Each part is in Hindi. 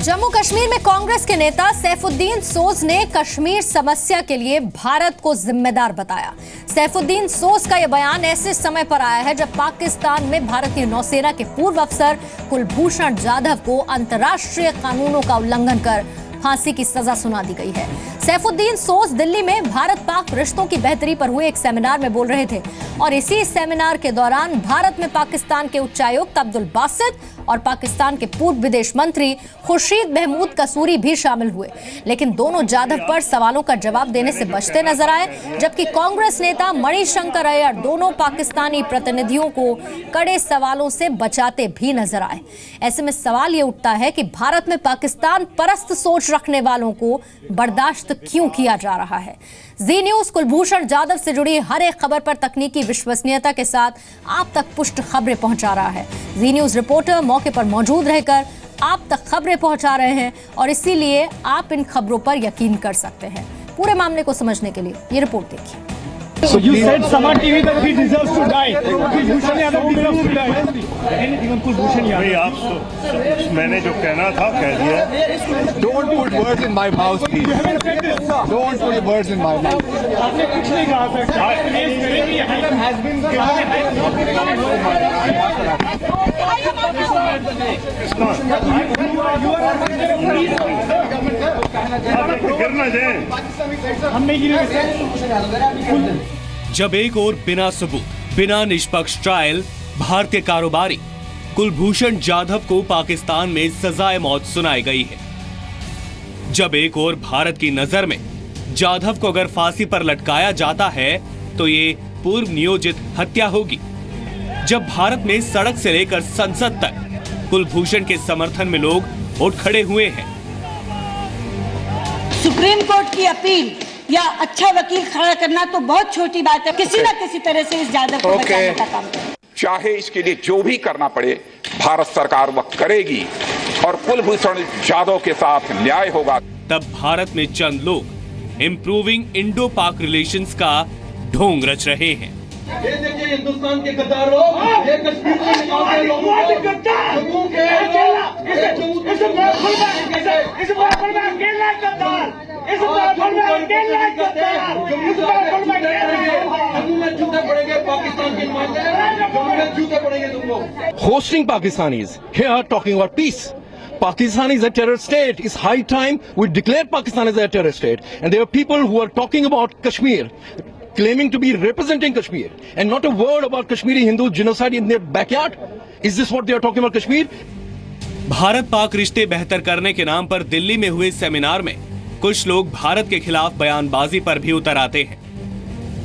जम्मू कश्मीर में कांग्रेस के नेता सैफुद्दीन सोज ने कश्मीर समस्या के लिए भारत को जिम्मेदार बताया। सैफुद्दीन सोज का यह बयान ऐसे समय पर आया है जब पाकिस्तान में भारतीय नौसेना के पूर्व अफसर कुलभूषण जाधव को अंतर्राष्ट्रीय कानूनों का उल्लंघन कर फांसी की सजा सुना दी गई है। सैफुद्दीन सोज दिल्ली में भारत पाक रिश्तों की बेहतरी पर हुए एक सेमिनार में बोल रहे थे और इसी सेमिनार के दौरान भारत में पाकिस्तान के उच्चायुक्त अब्दुल बासित और पाकिस्तान के पूर्व विदेश मंत्री खुर्शीद महमूद कसूरी भी शामिल हुए, लेकिन दोनों जाधव पर सवालों का जवाब देने से बचते नजर आए, जबकि कांग्रेस नेता मणिशंकर अय्यर दोनों पाकिस्तानी प्रतिनिधियों को कड़े सवालों से बचाते भी नजर आए। ऐसे में सवाल ये उठता है कि भारत में पाकिस्तान परस्त सोच रखने वालों को बर्दाश्त क्यों किया जा रहा है। जी न्यूज कुलभूषण जाधव से जुड़ी हर एक खबर पर तकनीकी विश्वसनीयता के साथ आप तक पुष्ट खबरें पहुंचा रहा है। जी न्यूज रिपोर्टर मौके पर मौजूद रहकर आप तक खबरें पहुंचा रहे हैं और इसीलिए आप इन खबरों पर यकीन कर सकते हैं। पूरे मामले को समझने के लिए ये रिपोर्ट देखिए। So you said Sama TV that he deserves to die. Kulbhushan Yadav deserves to die. Anything on Kulbhushan Yadav? आप मैंने जो कहना था कह दिया। Don't put words in my mouth, please. Don't put words in my mouth. आपने कुछ नहीं कहा सर। has been जब एक और बिना सबूत, बिना निष्पक्ष ट्रायल भारतीय कारोबारी कुलभूषण जाधव को पाकिस्तान में सजाए मौत सुनाई गई है, जब एक और भारत की नजर में जाधव को अगर फांसी पर लटकाया जाता है तो ये पूर्व नियोजित हत्या होगी, जब भारत में सड़क से लेकर संसद तक कुलभूषण के समर्थन में लोग उठ खड़े हुए हैं। सुप्रीम कोर्ट की अपील या अच्छा वकील खड़ा करना तो बहुत छोटी बात है, किसी ना किसी तरह से इस जाधव को बचाने का काम करें। चाहे इसके लिए जो भी करना पड़े भारत सरकार वह करेगी और कुलभूषण जाधव के साथ न्याय होगा। तब भारत में चंद लोग इम्प्रूविंग इंडो पाक रिलेशंस का ढोंग रच रहे हैं। ये देखिए हिंदुस्तान के गद्दार लोग, ये कश्मीर में निकालते लोगों hosting Pakistanis here talking about peace. Pakistan is a terror state. It's high time we declare Pakistan as a terror state. And there are people who are talking about Kashmir, claiming to be representing Kashmir, and not a word about Kashmiri Hindu genocide in their backyard. Is this what they are talking about Kashmir? Bharat Pak रिश्ते बेहतर करने के नाम पर दिल्ली में हुए सेमिनार में कुछ लोग भारत के खिलाफ बयानबाजी पर भी उतर आते हैं।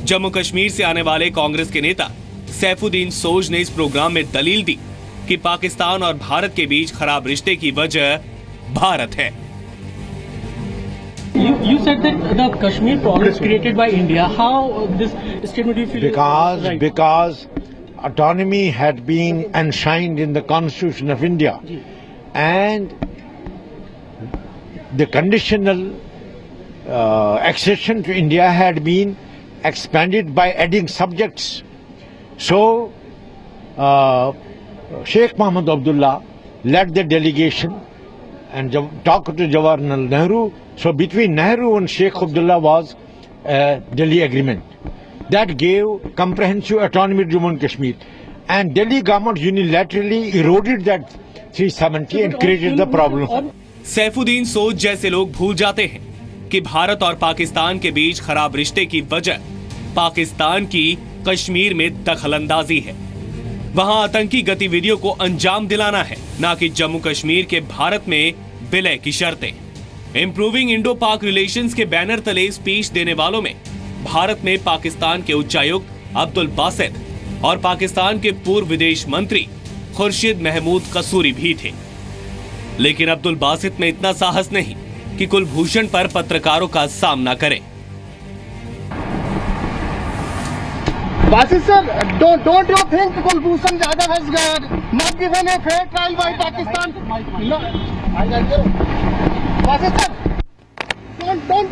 जम्मू कश्मीर से आने वाले कांग्रेस के नेता सैफुद्दीन सोज ने इस प्रोग्राम में दलील दी कि पाकिस्तान और भारत के बीच खराब रिश्ते की वजह भारत है। You said that the Kashmir problem is created by India. How this statement do you feel? Because autonomy had been enshrined in the Constitution of India, and the conditional accession to India had been expanded by adding subjects. So Sheikh Mohammed Abdullah led the delegation and talked to Jawaharlal Nehru. So between Nehru and Sheikh Abdullah was a Delhi agreement that gave comprehensive autonomy to Jammu and Kashmir, and Delhi government unilaterally eroded that 370 and created the problem. Saifuddin सोज जैसे लोग भूल जाते हैं कि भारत और पाकिस्तान के बीच खराब रिश्ते की वजह पाकिस्तान की कश्मीर में दखलंदाजी है। वहां आतंकी गतिविधियों को अंजाम दिलाना है, न कि जम्मू कश्मीर के भारत में विलय की शर्तें। इम्प्रूविंग इंडो पाक रिलेशंस के बैनर तले स्पीच देने वालों में भारत में पाकिस्तान के उच्चायुक्त अब्दुल बासित और पाकिस्तान के पूर्व विदेश मंत्री खुर्शीद महमूद कसूरी भी थे, लेकिन अब्दुल बासित में इतना साहस नहीं कि कुलभूषण पर पत्रकारों का सामना करें। Basit sir, don't you think Kulbhushan Yadav has not given a fair trial by Pakistan? No. Basit sir, don't.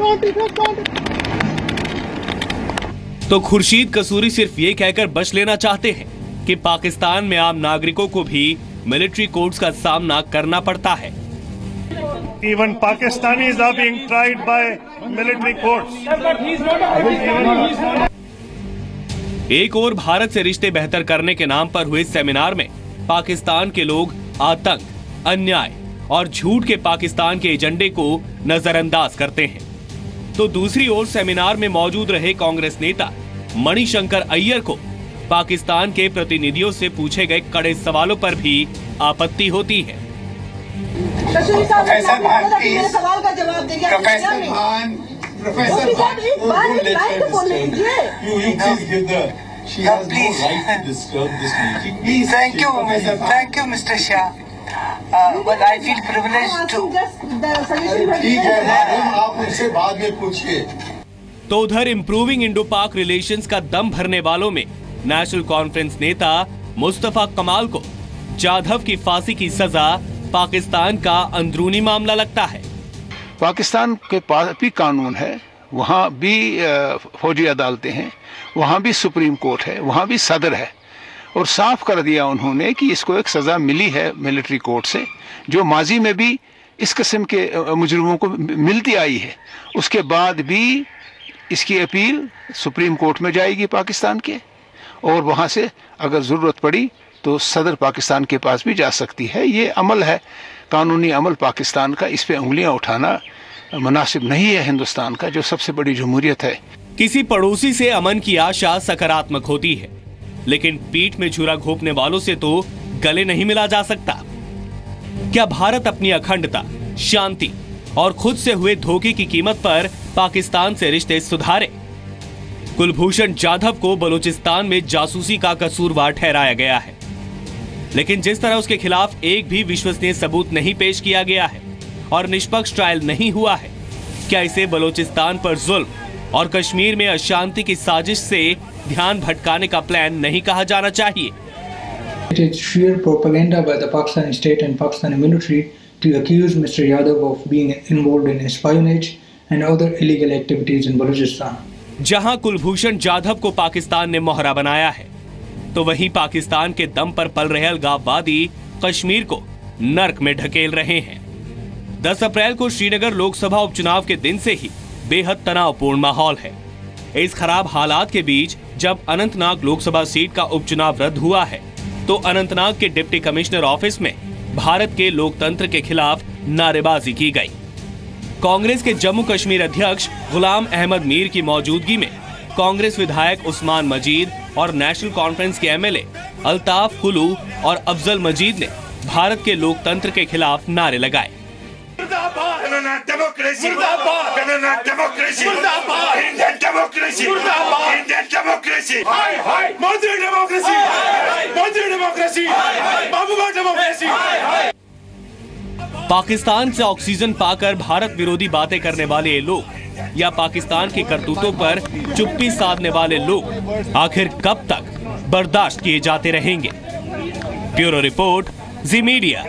तो खुर्शीद कसूरी सिर्फ ये कहकर बच लेना चाहते हैं कि पाकिस्तान में आम नागरिकों को भी मिलिट्री कोर्ट्स का सामना करना पड़ता है। Even Pakistanis are being tried by military courts. एक और भारत से रिश्ते बेहतर करने के नाम पर हुए सेमिनार में पाकिस्तान के लोग आतंक, अन्याय और झूठ के पाकिस्तान के एजेंडे को नजरअंदाज करते हैं, तो दूसरी ओर सेमिनार में मौजूद रहे कांग्रेस नेता मणिशंकर अय्यर को पाकिस्तान के प्रतिनिधियों से पूछे गए कड़े सवालों पर भी आपत्ति होती है। प्रोफेसर का जवाब देंगे। Thank you, Mr. Shah. But I feel privileged to. ठीक है, आप उनसे बाद में पूछिए। तो उधर इम्प्रूविंग इंडो पाक रिलेशंस का दम भरने वालों में नेशनल कॉन्फ्रेंस नेता मुस्तफा कमाल को जाधव की फांसी की सजा पाकिस्तान का अंदरूनी मामला लगता है। पाकिस्तान के पास भी कानून है, वहाँ भी फौजी अदालतें हैं, वहाँ भी सुप्रीम कोर्ट है, वहाँ भी सदर है, और साफ कर दिया उन्होंने कि इसको एक सज़ा मिली है मिलिट्री कोर्ट से, जो माजी में भी इस किस्म के मुजरिमों को मिलती आई है। उसके बाद भी इसकी अपील सुप्रीम कोर्ट में जाएगी पाकिस्तान के, और वहाँ से अगर ज़रूरत पड़ी तो सदर पाकिस्तान के पास भी जा सकती है। ये अमल है, कानूनी अमल पाकिस्तान का, इस पे उंगलियां उठाना मुनासिब नहीं है हिंदुस्तान का, जो सबसे बड़ी जमहूरियत है। किसी पड़ोसी से अमन की आशा सकारात्मक होती है, लेकिन पीठ में छुरा घोंपने वालों से तो गले नहीं मिला जा सकता। क्या भारत अपनी अखंडता, शांति और खुद से हुए धोखे की कीमत पर पाकिस्तान से रिश्ते सुधारे? कुलभूषण जाधव को बलूचिस्तान में जासूसी का कसूरवार ठहराया गया है, लेकिन जिस तरह उसके खिलाफ एक भी विश्वसनीय सबूत नहीं पेश किया गया है और निष्पक्ष ट्रायल नहीं हुआ है, क्या इसे बलूचिस्तान पर जुल्म और कश्मीर में अशांति की साजिश से ध्यान भटकाने का प्लान नहीं कहा जाना चाहिए? It is sheer propaganda by the Pakistani state and Pakistani military to accuse Mr. Yadav of being involved in espionage and other illegal activities in Balochistan. जहां कुलभूषण जाधव को पाकिस्तान ने मोहरा बनाया है, तो वहीं पाकिस्तान के दम पर पल रहे अलगाववादी कश्मीर को नर्क में ढकेल रहे हैं। 10 अप्रैल को श्रीनगर लोकसभा उपचुनाव के दिन से ही बेहद तनावपूर्ण माहौल है। इस खराब हालात के बीच जब अनंतनाग लोकसभा सीट का उपचुनाव रद्द हुआ है, तो अनंतनाग के डिप्टी कमिश्नर ऑफिस में भारत के लोकतंत्र के खिलाफ नारेबाजी की गई। कांग्रेस के जम्मू कश्मीर अध्यक्ष गुलाम अहमद मीर की मौजूदगी में कांग्रेस विधायक उस्मान मजीद और नेशनल कॉन्फ्रेंस के एमएलए अल्ताफ कुलू और अफजल मजीद ने भारत के लोकतंत्र के खिलाफ नारे लगाए। पाकिस्तान से ऑक्सीजन पाकर भारत विरोधी बातें करने वाले लोग या पाकिस्तान की करतूतों पर चुप्पी साधने वाले लोग आखिर कब तक बर्दाश्त किए जाते रहेंगे? ब्यूरो रिपोर्ट, जी मीडिया।